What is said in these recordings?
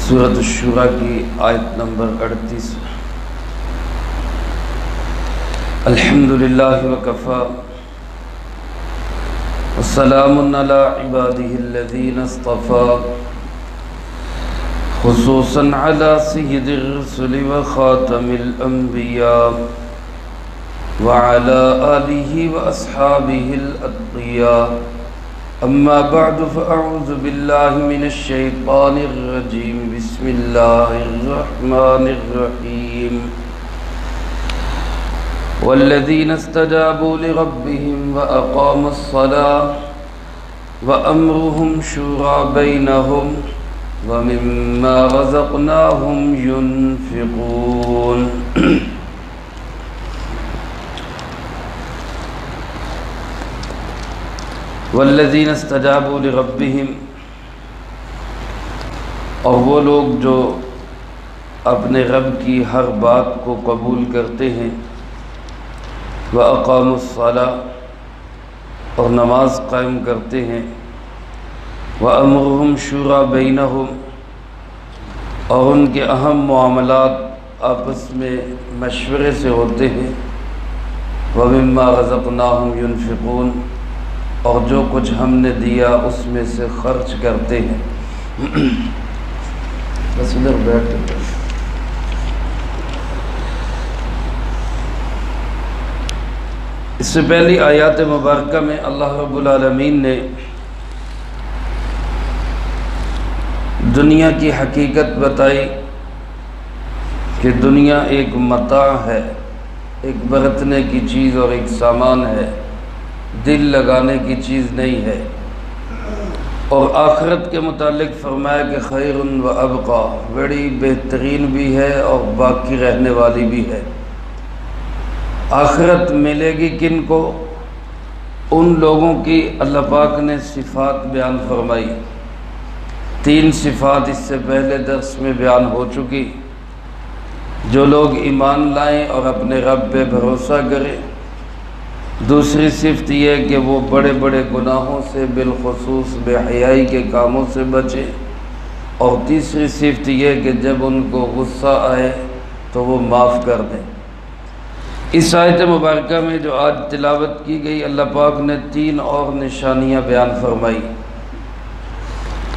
سورۃ الشورى کی آیت نمبر 38۔ الحمدللہ وکفی وسلام علی عبادہ الذین اصطفی، خصوصاً علی سید الرسل وخاتم الانبیاء وعلی آلہ واصحابہ الاتقیاء۔ اما بعد فاعوذ باللہ من الشیطان الرجیم، بسم اللہ الرحمن الرحیم۔ والذین استجابوا لربهم واقاموا الصلاة وامرهم شورى بینہم ومما رزقناهم ينفقون۔ والذین استجابوا لربهم، اور وہ لوگ جو اپنے رب کی ہر بات کو قبول کرتے ہیں، وَأَقَامُوا الصَّلَاةَ، اور نماز قائم کرتے ہیں، وَأَمْرُهُمْ شُورَى بَيْنَهُمْ، اور ان کے اہم معاملات آپس میں مشورے سے ہوتے ہیں، وَمِمَّا رَزَقْنَاهُمْ يُنْفِقُونَ، اور جو کچھ ہم نے دیا اس میں سے خرچ کرتے ہیں۔ بس ادھر بیٹھ جائیں۔ اس سے پہلی آیات مبارکہ میں اللہ رب العالمین نے دنیا کی حقیقت بتائی کہ دنیا ایک متاع ہے، ایک برتنے کی چیز اور ایک سامان ہے، دل لگانے کی چیز نہیں ہے۔ اور آخرت کے متعلق فرمایا کہ خیر و ابقا، بڑی بہترین بھی ہے اور باقی رہنے والی بھی ہے۔ آخرت ملے گی کن کو؟ ان لوگوں کی اللہ پاک نے صفات بیان فرمائی۔ 3 صفات اس سے پہلے درس میں بیان ہو چکی۔ جو لوگ ایمان لائیں اور اپنے رب پہ بھروسہ کریں۔ دوسری صفت یہ کہ وہ بڑے بڑے گناہوں سے بالخصوص بے حیائی کے کاموں سے بچیں۔ اور تیسری صفت یہ کہ جب ان کو غصہ آئے تو وہ معاف کر دیں۔ اس آیت مبارکہ میں جو آج تلاوت کی گئی، اللہ پاک نے 3 اور نشانیاں بیان فرمائی۔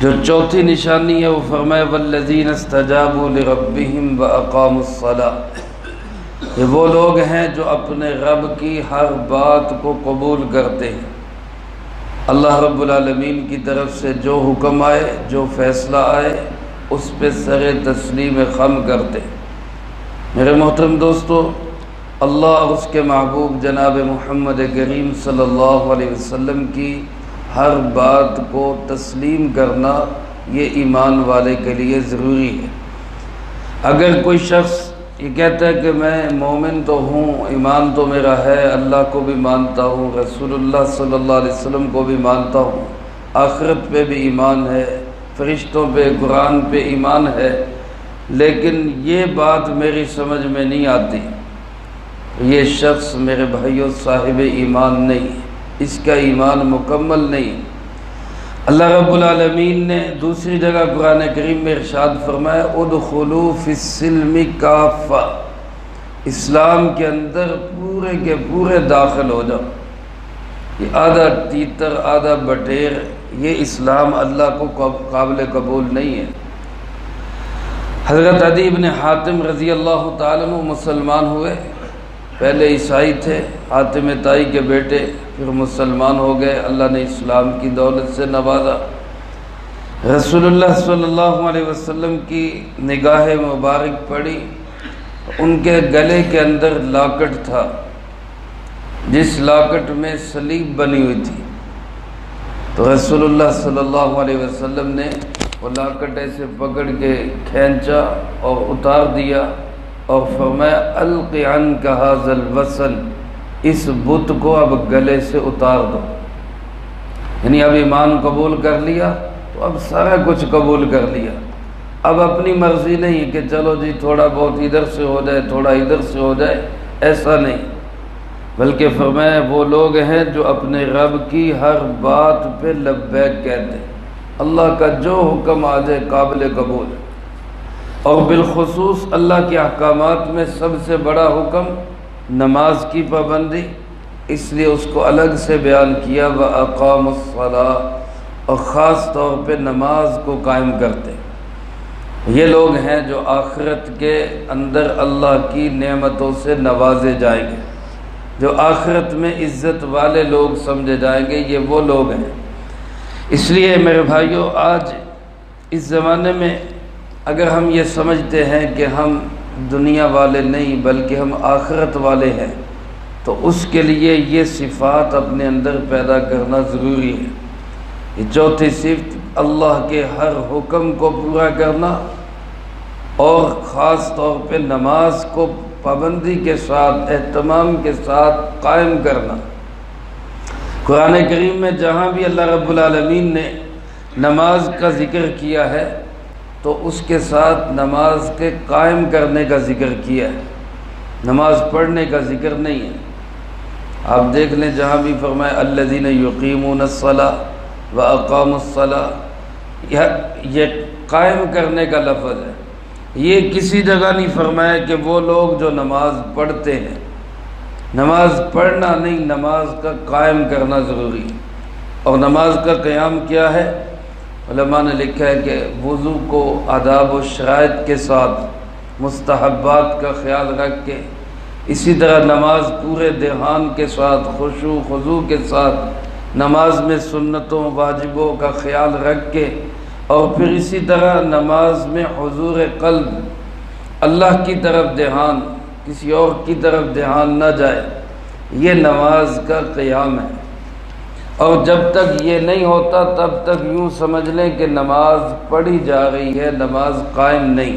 جو چوتھی نشانی ہے وہ فرمایا والذین استجابوا لربهم واقاموا الصلاة، یہ وہ لوگ ہیں جو اپنے رب کی ہر بات کو قبول کرتے ہیں۔ اللہ رب العالمین کی طرف سے جو حکم آئے، جو فیصلہ آئے، اس پہ سر تسلیم خم کرتے۔ میرے محترم دوستو، اللہ اور اس کے محبوب جناب محمد کریم صلی اللہ علیہ وسلم کی ہر بات کو تسلیم کرنا یہ ایمان والے کے لیے ضروری ہے۔ اگر کوئی شخص یہ کہتا ہے کہ میں مومن تو ہوں، ایمان تو میرا ہے، اللہ کو بھی مانتا ہوں، رسول اللہ صلی اللہ علیہ وسلم کو بھی مانتا ہوں، آخرت پہ بھی ایمان ہے، فرشتوں پہ، قرآن پہ ایمان ہے، لیکن یہ بات میری سمجھ میں نہیں آتی، یہ شخص میرے بھائیوں صاحب ایمان نہیں، اس کا ایمان مکمل نہیں۔ اللہ رب العالمین نے دوسری جگہ قرآن کریم میں ارشاد فرمایا ادخلوا فی السلم کافہ، اسلام کے اندر پورے کے پورے داخل ہو جاؤ۔ یہ آدھا تیتر آدھا بٹیر، یہ اسلام اللہ کو قابل قبول نہیں ہے۔ حضرت عدی بن حاتم رضی اللہ تعالیٰ عنہ مسلمان ہوئے، پہلے عیسائی تھے، حاتم طائی کے بیٹے، پھر مسلمان ہو گئے، اللہ نے اسلام کی دولت سے نوازا۔ رسول اللہ صلی اللہ علیہ وسلم کی نگاہ مبارک پڑی، ان کے گلے کے اندر لاکٹ تھا، جس لاکٹ میں صلیب بنی ہوئی تھی۔ تو رسول اللہ صلی اللہ علیہ وسلم نے وہ لاکٹ ایسے پکڑ کے کھینچا اور اتار دیا اور فرمایا الق عنک ھذا الوصل، اس بت کو اب گلے سے اتار دو۔ یعنی اب ایمان قبول کر لیا تو اب سارا کچھ قبول کر لیا، اب اپنی مرضی نہیں کہ چلو جی تھوڑا بہت ادھر سے ہو جائے تھوڑا ادھر سے ہو جائے، ایسا نہیں، بلکہ فرمایا وہ لوگ ہیں جو اپنے رب کی ہر بات پہ لبیک کہتے ہیں، اللہ کا جو حکم آ جائے قابل قبول۔ اور بالخصوص اللہ کے احکامات میں سب سے بڑا حکم نماز کی پابندی، اس لیے اس کو الگ سے بیان کیا وَأَقَامُوا الصَّلَاةَ، اور خاص طور پہ نماز کو قائم کرتے۔ یہ لوگ ہیں جو آخرت کے اندر اللہ کی نعمتوں سے نوازے جائیں گے، جو آخرت میں عزت والے لوگ سمجھے جائیں گے، یہ وہ لوگ ہیں۔ اس لیے میرے بھائیوں، آج اس زمانے میں اگر ہم یہ سمجھتے ہیں کہ ہم دنیا والے نہیں بلکہ ہم آخرت والے ہیں، تو اس کے لیے یہ صفات اپنے اندر پیدا کرنا ضروری ہے۔ یہ چوتھی صفت اللہ کے ہر حکم کو پورا کرنا اور خاص طور پہ نماز کو پابندی کے ساتھ، اہتمام کے ساتھ قائم کرنا۔ قرآن کریم میں جہاں بھی اللہ رب العالمین نے نماز کا ذکر کیا ہے تو اس کے ساتھ نماز کے قائم کرنے کا ذکر کیا ہے، نماز پڑھنے کا ذکر نہیں ہے۔ آپ دیکھ لیں جہاں بھی فرمایا الذین یقیمون الصلاۃ واقاموا الصلاۃ، یہ قائم کرنے کا لفظ ہے۔ یہ کسی جگہ نہیں فرمایا کہ وہ لوگ جو نماز پڑھتے ہیں، نماز پڑھنا نہیں، نماز کا قائم کرنا ضروری ہے۔ اور نماز کا قیام کیا ہے؟ علماء نے لکھا ہے کہ وضو کو آداب و شرائط کے ساتھ، مستحبات کا خیال رکھ کے، اسی طرح نماز پورے دھیان کے ساتھ، خشوع خضوع کے ساتھ، نماز میں سنتوں واجبوں کا خیال رکھ کے، اور پھر اسی طرح نماز میں حضور قلب، اللہ کی طرف دھیان، کسی اور کی طرف دھیان نہ جائے، یہ نماز کا قیام ہے۔ اور جب تک یہ نہیں ہوتا تب تک یوں سمجھ لیں کہ نماز پڑھی جا رہی ہے، نماز قائم نہیں۔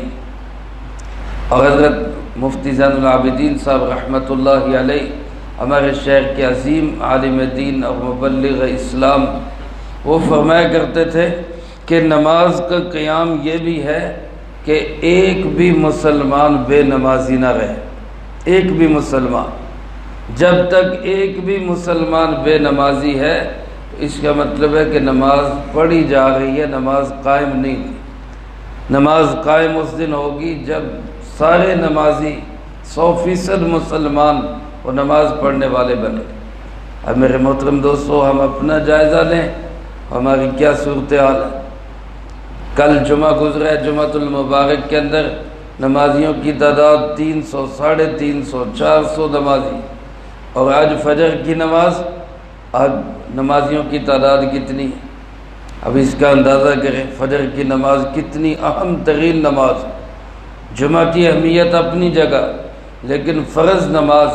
اور حضرت مفتی زین العابدین صاحب رحمۃ اللہ علیہ، ہمارے شیخ کے عظیم عالم دین اور مبلغ اسلام، وہ فرمایا کرتے تھے کہ نماز کا قیام یہ بھی ہے کہ ایک بھی مسلمان بے نمازی نہ رہے، ایک بھی مسلمان۔ جب تک ایک بھی مسلمان بے نمازی ہے اس کا مطلب ہے کہ نماز پڑھی جا رہی ہے، نماز قائم نہیں ہوئی۔ نماز قائم اس دن ہوگی جب سارے نمازی 100% مسلمان وہ نماز پڑھنے والے بنے۔ اب میرے محترم دوستو، ہم اپنا جائزہ لیں، ہماری کیا صورتحال ہے۔ کل جمعہ گزرا ہے، جمعۃ المبارک کے اندر نمازیوں کی تعداد 300، 350، 400 نمازی، اور آج فجر کی نماز، آج نمازیوں کی تعداد کتنی ہے؟ اب اس کا اندازہ کریں، فجر کی نماز کتنی اہم ترین نماز۔ جمعہ کی اہمیت اپنی جگہ، لیکن فرض نماز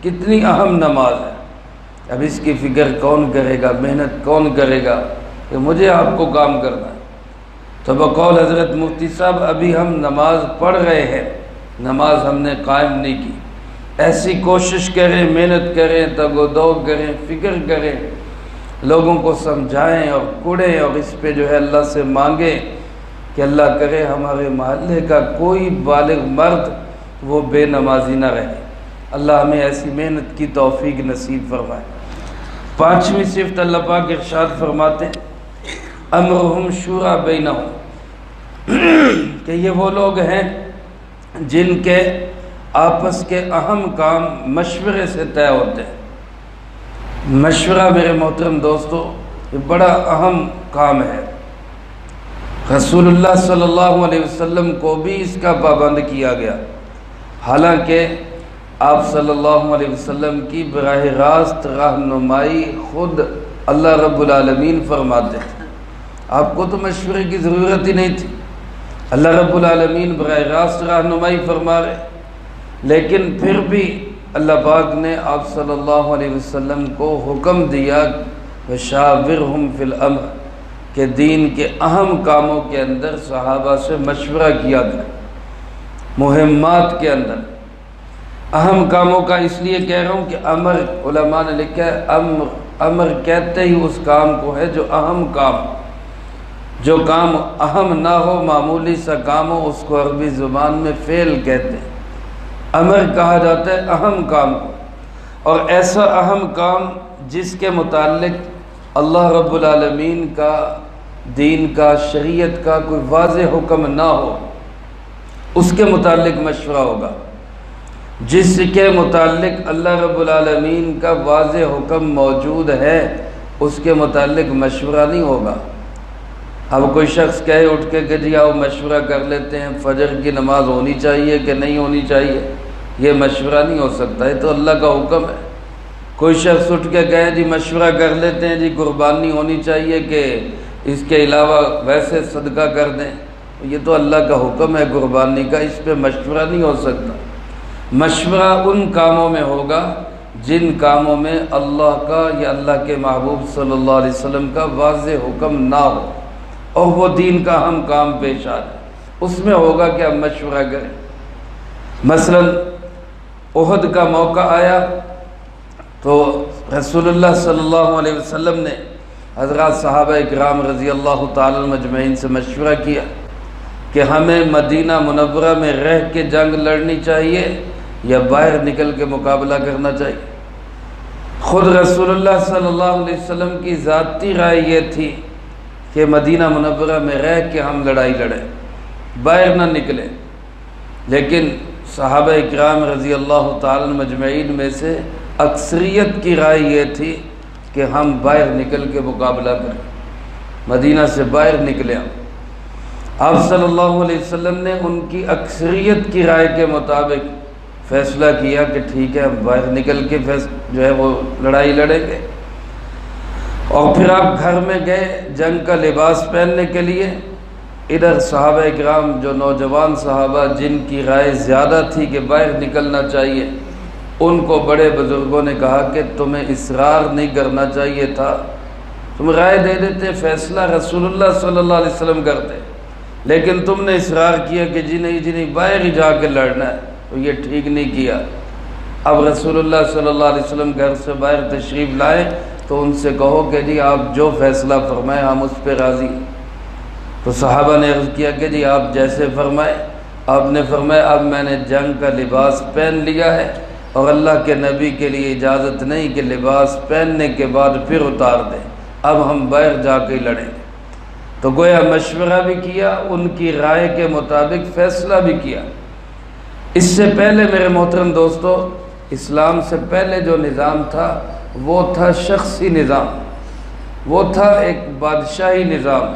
کتنی اہم نماز ہے۔ اب اس کی فکر کون کرے گا، محنت کون کرے گا کہ مجھے آپ کو کام کرنا ہے؟ تو بقول حضرت مفتی صاحب ابھی ہم نماز پڑھ رہے ہیں، نماز ہم نے قائم نہیں کی۔ ایسی کوشش کریں، محنت کریں، تگ و دو کریں، فکر کریں، لوگوں کو سمجھائیں اور پڑھیں، اور اس پہ جو ہے اللہ سے مانگیں کہ اللہ کرے ہمارے محلے کا کوئی بالغ مرد وہ بے نمازی نہ رہے۔ اللہ ہمیں ایسی محنت کی توفیق نصیب فرمائے۔ پانچویں صفت اللہ پاک ارشاد فرماتے ہیں امرہم شورا بینہم، کہ یہ وہ لوگ ہیں جن کے آپس کے اہم کام مشورے سے طے ہوتے ہیں۔ مشورہ میرے محترم دوستو یہ بڑا اہم کام ہے۔ رسول اللہ صلی اللہ علیہ وسلم کو بھی اس کا پابند کیا گیا، حالانکہ آپ صلی اللہ علیہ وسلم کی براہ راست رہنمائی خود اللہ رب العالمین فرماتے تھے۔ آپ کو تو مشورے کی ضرورت ہی نہیں تھی، اللہ رب العالمین براہ راست رہنمائی فرما رہے، لیکن پھر بھی اللہ پاک نے آپ صلی اللہ علیہ وسلم کو حکم دیا وَشَاوِرْهُمْ فِي الْأَمْرِ، کہ دین کے اہم کاموں کے اندر صحابہ سے مشورہ کیا گیا۔ مہمات کے اندر اہم کاموں کا اس لیے کہہ رہا ہوں کہ امر، علماء نے لکھا ہے امر کہتے ہی اس کام کو ہے جو اہم کام، جو کام اہم نہ ہو، معمولی سا کام ہو، اس کو عربی زبان میں فعل کہتے ہیں۔ امر کہا جاتا ہے اہم کام کو، اور ایسا اہم کام جس کے متعلق اللہ رب العالمین کا، دین کا، شریعت کا کوئی واضح حکم نہ ہو، اس کے متعلق مشورہ ہوگا، جس کے متعلق اللہ رب العالمین کا واضح حکم موجود ہے اس کے متعلق مشورہ نہیں ہوگا۔ اب کوئی شخص کہے اٹھ کے کہ جی آؤ مشورہ کر لیتے ہیں، فجر کی نماز ہونی چاہیے کہ نہیں ہونی چاہیے، یہ مشورہ نہیں ہو سکتا، یہ تو اللہ کا حکم ہے۔ کوئی شخص اٹھ کے کہے جی مشورہ کر لیتے ہیں، جی قربانی ہونی چاہیے کہ اس کے علاوہ ویسے صدقہ کر دیں، یہ تو اللہ کا حکم ہے قربانی کا، اس پہ مشورہ نہیں ہو سکتا۔ مشورہ ان کاموں میں ہوگا جن کاموں میں اللہ کا یا اللہ کے محبوب صلی اللہ علیہ وسلم کا واضح حکم نہ ہو اور وہ دین کا اہم کام پیش آ جائے، اس میں ہوگا کہ ہم مشورہ کریں۔ مثلا احد کا موقع آیا تو رسول اللہ صلی اللہ علیہ وسلم نے حضرات صحابہ اکرام رضی اللہ تعالی عنہم اجمعین سے مشورہ کیا کہ ہمیں مدینہ منورہ میں رہ کے جنگ لڑنی چاہیے یا باہر نکل کے مقابلہ کرنا چاہیے۔ خود رسول اللہ صلی اللہ علیہ وسلم کی ذاتی رائے یہ تھی کہ مدینہ منورہ میں رہ کے ہم لڑائی لڑیں، باہر نہ نکلیں، لیکن صحابہ اکرام رضی اللہ تعالی عنہم اجمعین میں سے اکثریت کی رائے یہ تھی کہ ہم باہر نکل کے مقابلہ کریں، مدینہ سے باہر نکلیں۔ آپ صلی اللہ علیہ وسلم نے ان کی اکثریت کی رائے کے مطابق فیصلہ کیا کہ ٹھیک ہے ہم باہر نکل کے جو ہے وہ لڑائی لڑیں گے۔ اور پھر آپ گھر میں گئے جنگ کا لباس پہننے کے لیے، ادھر صحابہ اکرام جو نوجوان صحابہ جن کی رائے زیادہ تھی کہ باہر نکلنا چاہیے، ان کو بڑے بزرگوں نے کہا کہ تمہیں اصرار نہیں کرنا چاہیے تھا، تم رائے دے دیتے، فیصلہ رسول اللہ صلی اللہ علیہ وسلم کرتے، لیکن تم نے اصرار کیا کہ جی نہیں باہر ہی جا کے لڑنا ہے، تو یہ ٹھیک نہیں کیا۔ اب رسول اللہ صلی اللہ علیہ وسلم گھر سے باہر تشریف لائے تو ان سے کہو کہ جی آپ جو فیصلہ فرمائیں ہم اس پہ راضی ہیں۔ تو صحابہ نے عرض کیا کہ جی آپ جیسے فرمائیں۔ آپ نے فرمایا اب میں نے جنگ کا لباس پہن لیا ہے اور اللہ کے نبی کے لیے اجازت نہیں کہ لباس پہننے کے بعد پھر اتار دیں، اب ہم باہر جا کے لڑیں گے۔ تو گویا مشورہ بھی کیا، ان کی رائے کے مطابق فیصلہ بھی کیا۔ اس سے پہلے میرے محترم دوستو، اسلام سے پہلے جو نظام تھا وہ تھا شخصی نظام، وہ تھا ایک بادشاہی نظام،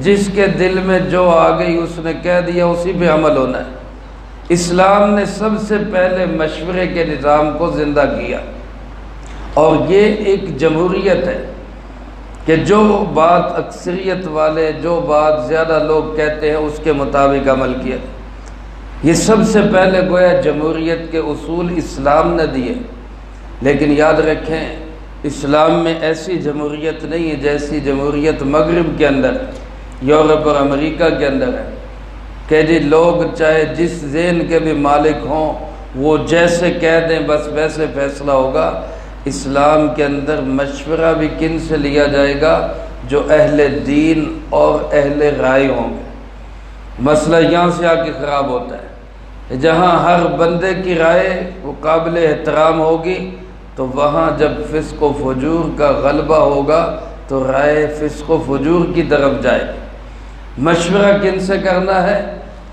جس کے دل میں جو آ گئی اس نے کہہ دیا اسی پہ عمل ہونا ہے۔ اسلام نے سب سے پہلے مشورے کے نظام کو زندہ کیا، اور یہ ایک جمہوریت ہے کہ جو بات اکثریت والے، جو بات زیادہ لوگ کہتے ہیں اس کے مطابق عمل کیا۔ یہ سب سے پہلے گویا جمہوریت کے اصول اسلام نے دیے، لیکن یاد رکھیں اسلام میں ایسی جمہوریت نہیں ہے جیسی جمہوریت مغرب کے اندر، یورپ اور امریکہ کے اندر ہے، کہ جی لوگ چاہے جس ذہن کے بھی مالک ہوں وہ جیسے کہہ دیں بس ویسے فیصلہ ہوگا۔ اسلام کے اندر مشورہ بھی کن سے لیا جائے گا؟ جو اہل دین اور اہل رائے ہوں گے۔ مسئلہ یہاں سے آ کے خراب ہوتا ہے، جہاں ہر بندے کی رائے وہ قابل احترام ہوگی تو وہاں جب فسق و فجور کا غلبہ ہوگا تو رائے فسق و فجور کی طرف جائے گی۔ مشورہ کن سے کرنا ہے؟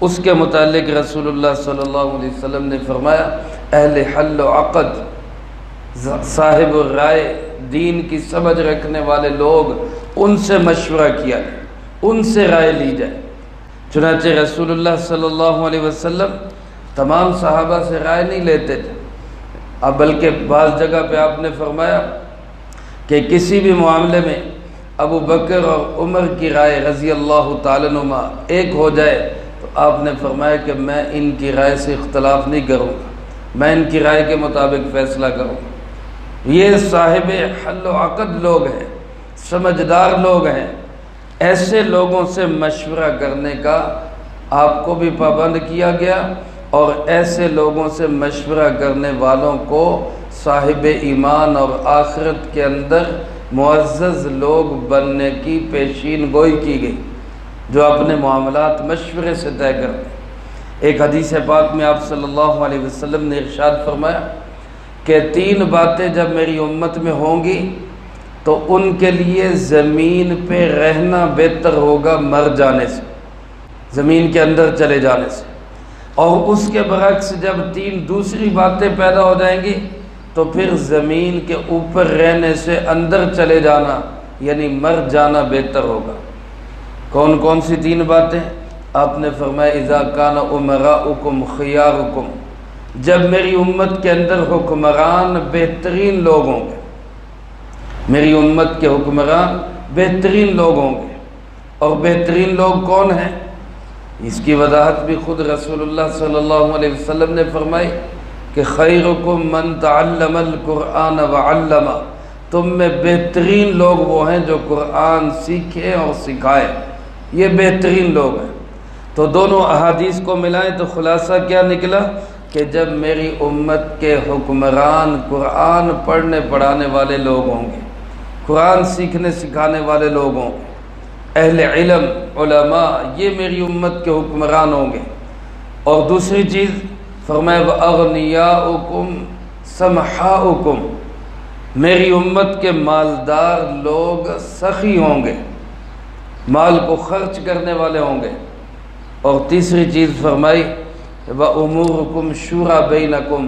اس کے متعلق رسول اللہ صلی اللہ علیہ وسلم نے فرمایا اہل حل و عقد، صاحب رائے، دین کی سمجھ رکھنے والے لوگ، ان سے مشورہ کیا جائے، ان سے رائے لی جائے۔ چنانچہ رسول اللہ صلی اللہ علیہ وسلم تمام صحابہ سے رائے نہیں لیتے تھے، اب بلکہ بعض جگہ پہ آپ نے فرمایا کہ کسی بھی معاملے میں ابو بکر اور عمر کی رائے رضی اللہ تعالیٰ عنہما ایک ہو جائے تو آپ نے فرمایا کہ میں ان کی رائے سے اختلاف نہیں کروں گا، میں ان کی رائے کے مطابق فیصلہ کروں گا۔ یہ صاحب حل و عقد لوگ ہیں، سمجھدار لوگ ہیں، ایسے لوگوں سے مشورہ کرنے کا آپ کو بھی پابند کیا گیا، اور ایسے لوگوں سے مشورہ کرنے والوں کو صاحب ایمان اور آخرت کے اندر معزز لوگ بننے کی پیشین گوئی کی گئی، جو اپنے معاملات مشورے سے طے کرتے ہیں۔ ایک حدیث پاک میں آپ صلی اللہ علیہ وسلم نے ارشاد فرمایا کہ 3 باتیں جب میری امت میں ہوں گی تو ان کے لیے زمین پہ رہنا بہتر ہوگا مر جانے سے، زمین کے اندر چلے جانے سے۔ اور اس کے برعکس جب 3 دوسری باتیں پیدا ہو جائیں گی تو پھر زمین کے اوپر رہنے سے اندر چلے جانا یعنی مر جانا بہتر ہوگا۔ کون کون سی 3 باتیں؟ آپ نے فرمایا اذا کان امراؤکم خیارکم، جب میری امت کے اندر حکمران بہترین لوگ ہوں گے، میری امت کے حکمران بہترین لوگ ہوں گے۔ اور بہترین لوگ کون ہیں؟ اس کی وضاحت بھی خود رسول اللہ صلی اللہ علیہ وسلم نے فرمائی کہ خیرکم من تعلم القرآن وعلم، تم میں بہترین لوگ وہ ہیں جو قرآن سیکھے اور سکھائے، یہ بہترین لوگ ہیں۔ تو دونوں احادیث کو ملائیں تو خلاصہ کیا نکلا کہ جب میری امت کے حکمران قرآن پڑھنے پڑھانے والے لوگ ہوں گے، قرآن سیکھنے سکھانے والے لوگ ہوں گے، اہل علم علماء، یہ میری امت کے حکمران ہوں گے۔ اور دوسری چیز فرمایا وَأَغْنِيَاؤُكُمْ سَمْحَاؤُكُمْ، میری امت کے مالدار لوگ سخی ہوں گے، مال کو خرچ کرنے والے ہوں گے۔ اور تیسری چیز فرمائی وَأُمُورُكُمْ شُورَى بَيْنَكُمْ،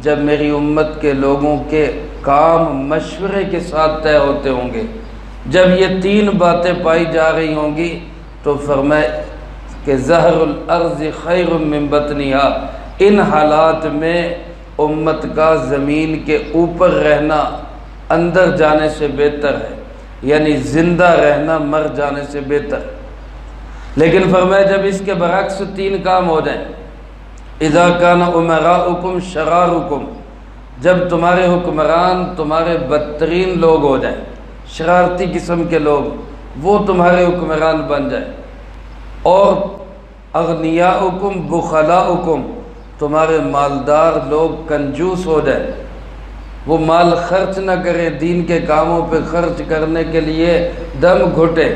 جب میری امت کے لوگوں کے کام مشورے کے ساتھ طے ہوتے ہوں گے۔ جب یہ 3 باتیں پائی جا رہی ہوں گی تو فرمائے کہ ظہر الارض خیر من بطنہا، ان حالات میں امت کا زمین کے اوپر رہنا اندر جانے سے بہتر ہے، یعنی زندہ رہنا مر جانے سے بہتر۔ لیکن فرمایا جب اس کے برعکس 3 کام ہو جائیں، اذا کان امراؤکم شرارکم، جب تمہارے حکمران تمہارے بدترین لوگ ہو جائیں، شرارتی قسم کے لوگ وہ تمہارے حکمران بن جائیں، اور اغنیاؤکم بخلاؤکم، تمہارے مالدار لوگ کنجوس ہو جائیں، وہ مال خرچ نہ کریں، دین کے کاموں پہ خرچ کرنے کے لیے دم گھٹے۔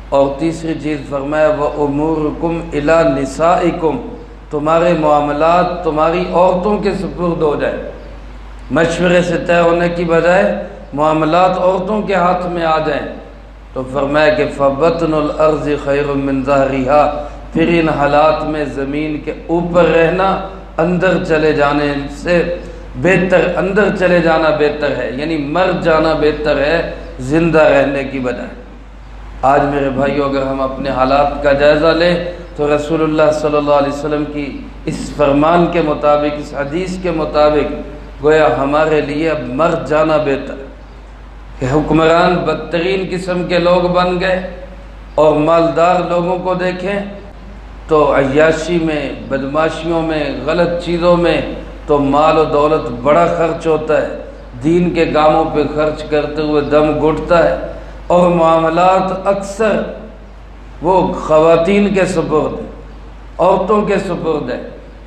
اور تیسری چیز فرمایا وَأُمُورُكُمْ إِلَى نِسَائِكُمْ، تمہارے معاملات تمہاری عورتوں کے سپرد ہو جائے، مشورے سے طے ہونے کی بجائے معاملات عورتوں کے ہاتھ میں آ جائیں۔ تو فرمایا کہ فَبَطْنُ الْأَرْضِ خَيْرٌ مِّن ظَهْرِهَا، پھر ان حالات میں زمین کے اوپر رہنا اندر چلے جانے سے بہتر، اندر چلے جانا بہتر ہے، یعنی مر جانا بہتر ہے زندہ رہنے کی بجائے۔ آج میرے بھائیو اگر ہم اپنے حالات کا جائزہ لیں تو رسول اللہ صلی اللہ علیہ وسلم کی اس فرمان کے مطابق، اس حدیث کے مطابق گویا ہمارے لیے اب مر جانا بہتر ہے کہ حکمران بدترین قسم کے لوگ بن گئے، اور مالدار لوگوں کو دیکھیں تو عیاشی میں، بدماشیوں میں، غلط چیزوں میں تو مال و دولت بڑا خرچ ہوتا ہے، دین کے کاموں پہ خرچ کرتے ہوئے دم گھٹتا ہے، اور معاملات اکثر وہ خواتین کے سپرد ہیں، عورتوں کے سپرد ہیں۔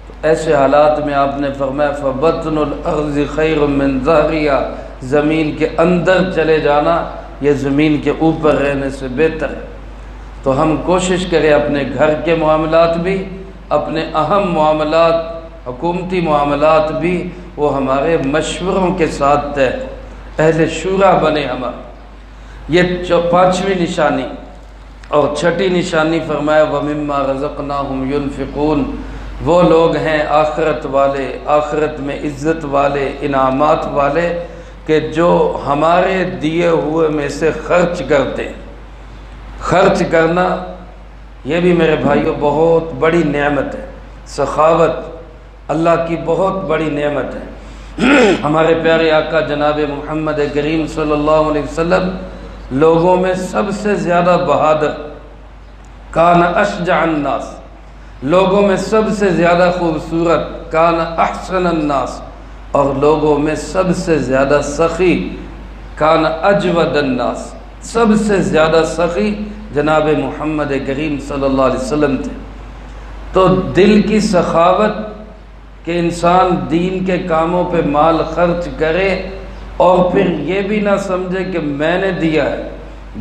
تو ایسے حالات میں آپ نے فرمایا فَبَطْنُ الْأَرْضِ خَيْرٌ مِّن ظَهْرِهَا، زمین کے اندر چلے جانا یہ زمین کے اوپر رہنے سے بہتر ہے۔ تو ہم کوشش کریں اپنے گھر کے معاملات بھی، اپنے اہم معاملات، حکومتی معاملات بھی وہ ہمارے مشوروں کے ساتھ طے، اہل شورا بنے ہمارے۔ یہ 5ویں نشانی۔ اور 6ٹھی نشانی فرمایا وَمِمَّا رَزَقْنَاهُمْ يُنْفِقُونَ، وہ لوگ ہیں آخرت والے، آخرت میں عزت والے، انعامات والے، کہ جو ہمارے دیے ہوئے میں سے خرچ کرتے ہیں۔ خرچ کرنا یہ بھی میرے بھائیوں بہت بڑی نعمت ہے، سخاوت اللہ کی بہت بڑی نعمت ہے۔ ہمارے پیارے آقا جناب محمد کریم صلی اللہ علیہ وسلم لوگوں میں سب سے زیادہ بہادر، کان اشجع الناس، لوگوں میں سب سے زیادہ خوبصورت، کان احسن الناس، اور لوگوں میں سب سے زیادہ سخی، کان اجود الناس، سب سے زیادہ سخی جناب محمد کریم صلی اللہ علیہ وسلم تھے۔ تو دل کی سخاوت کہ انسان دین کے کاموں پہ مال خرچ کرے، اور پھر یہ بھی نہ سمجھے کہ میں نے دیا ہے،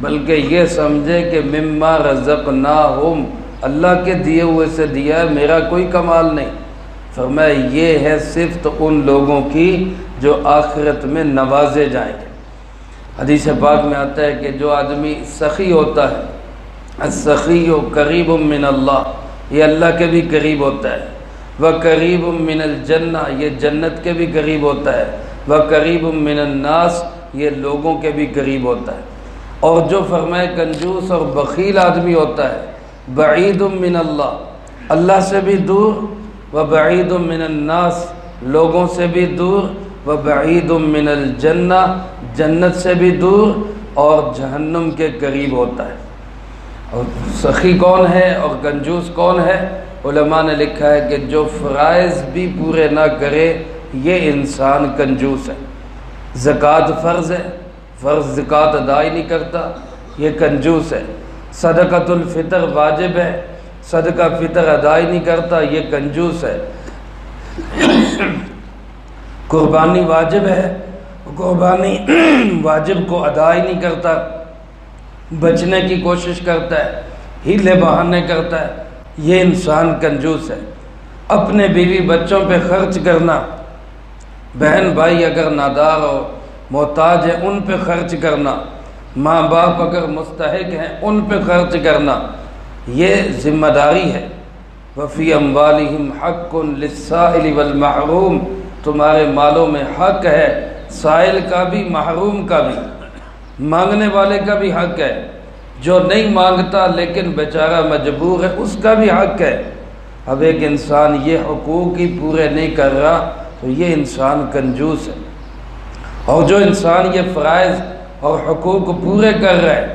بلکہ یہ سمجھے کہ مما رزقناہم، اللہ کے دیے ہوئے سے دیا ہے، میرا کوئی کمال نہیں۔ فرمایا یہ ہے صرف تو ان لوگوں کی جو آخرت میں نوازے جائیں گے۔ حدیث پاک میں آتا ہے کہ جو آدمی سخی ہوتا ہے، السخی قریب من اللہ، یہ اللہ کے بھی قریب ہوتا ہے۔ وقریب من الجنہ یہ جنت کے بھی قریب ہوتا ہے، وقریب من الناس یہ لوگوں کے بھی قریب ہوتا ہے۔ اور جو فرمائے کنجوس اور بخیل آدمی ہوتا ہے بعید من اللہ، اللہ سے بھی دور، وبعید من الناس لوگوں سے بھی دور، وبعید من الجنہ جنت سے بھی دور، اور جہنم کے قریب ہوتا ہے۔ اور سخی کون ہے اور کنجوس کون ہے؟ علماء نے لکھا ہے کہ جو فرائض بھی پورے نہ کرے یہ انسان کنجوس ہے۔ زکوٰۃ فرض ہے، فرض زکوٰۃ ادا ہی نہیں کرتا، یہ کنجوس ہے۔ صدقۃ الفطر واجب ہے، صدقہ فطر ادا ہی نہیں کرتا، یہ کنجوس ہے۔ قربانی واجب ہے، قربانی واجب کو ادا ہی نہیں کرتا، بچنے کی کوشش کرتا ہے، ہیلے بہانے کرتا ہے، یہ انسان کنجوس ہے۔ اپنے بیوی بچوں پہ خرچ کرنا، بہن بھائی اگر نادار اور محتاج ہے ان پہ خرچ کرنا، ماں باپ اگر مستحق ہیں ان پہ خرچ کرنا، یہ ذمہ داری ہے۔ وفی اموالہم حق للسائل والمحروم، تمہارے مالوں میں حق ہے، سائل کا بھی محروم کا بھی، مانگنے والے کا بھی حق ہے، جو نہیں مانگتا لیکن بیچارہ مجبور ہے اس کا بھی حق ہے۔ اب ایک انسان یہ حقوق ہی پورے نہیں کر رہا تو یہ انسان کنجوس ہے۔ اور جو انسان یہ فرائض اور حقوق پورے کر رہا ہے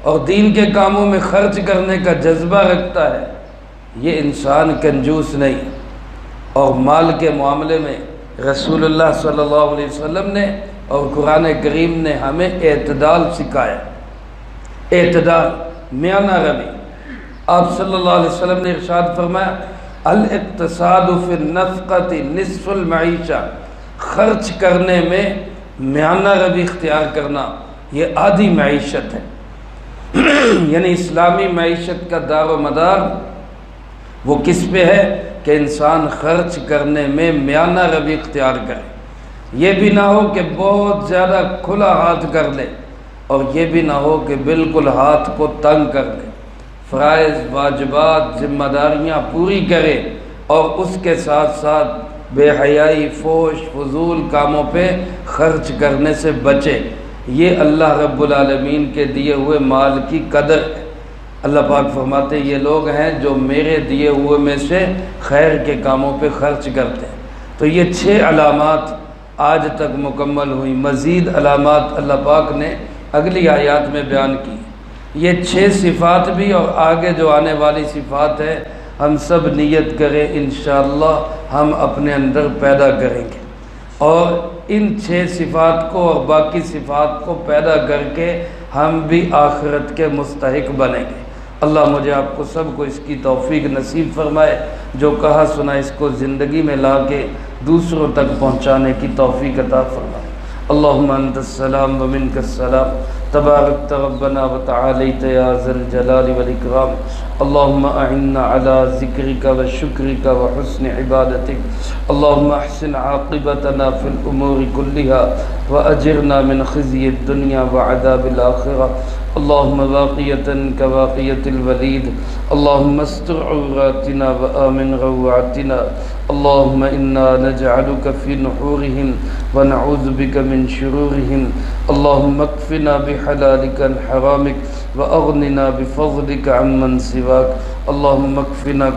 اور دین کے کاموں میں خرچ کرنے کا جذبہ رکھتا ہے یہ انسان کنجوس نہیں۔ اور مال کے معاملے میں رسول اللہ صلی اللہ علیہ وسلم نے اور قرآن کریم نے ہمیں اعتدال سکھایا، اعتدال، میانہ روی۔ آپ صلی اللہ علیہ وسلم نے ارشاد فرمایا الاقتصاد فی النفقۃ نصف المعیشہ، خرچ کرنے میں میانہ روی اختیار کرنا یہ آدھی معیشت ہے۔ یعنی اسلامی معیشت کا دار و مدار وہ کس پہ ہے کہ انسان خرچ کرنے میں میانہ روی اختیار کرے، یہ بھی نہ ہو کہ بہت زیادہ کھلا ہاتھ کر لے اور یہ بھی نہ ہو کہ بالکل ہاتھ کو تنگ کر لے، فرائض واجبات ذمہ داریاں پوری کرے اور اس کے ساتھ ساتھ بے حیائی فوش فضول کاموں پہ خرچ کرنے سے بچے۔ یہ اللہ رب العالمین کے دیے ہوئے مال کی قدر ہے۔ اللہ پاک فرماتے یہ لوگ ہیں جو میرے دیے ہوئے میں سے خیر کے کاموں پہ خرچ کرتے ہیں۔ تو یہ 6 علامات آج تک مکمل ہوئی، مزید علامات اللہ پاک نے اگلی آیات میں بیان کی۔ یہ 6 صفات بھی اور آگے جو آنے والی صفات ہے ہم سب نیت کریں انشاءاللہ ہم اپنے اندر پیدا کریں گے، اور ان 6 صفات کو اور باقی صفات کو پیدا کر کے ہم بھی آخرت کے مستحق بنیں گے۔ اللہ مجھے آپ کو سب کو اس کی توفیق نصیب فرمائے، جو کہا سنا اس کو زندگی میں لا کے دوسروں تک پہنچانے کی توفیق عطا فرمائے۔ اللہم انت السلام ومنک السلام، تبارکت ربنا وتعالیت یا ذا الجلال والاکرام۔ اللہم اعنا علی ذکرک وشکرک وحسن عبادتک، اللہم احسن عاقبتنا فی الامور کلها واجرنا من خزی الدنیا وعذاب الآخرہ، اللہم واقیتا کواقیت الولید، اللہم استر عوراتنا وآمن روعاتنا، اللہم انا نجعلک فی نحورہم ونعوذ بک من شرورہم، اللہم اکفنا بحلالک عن حرامک واغننا بفضلک عمن سواک، اللہم اکفنا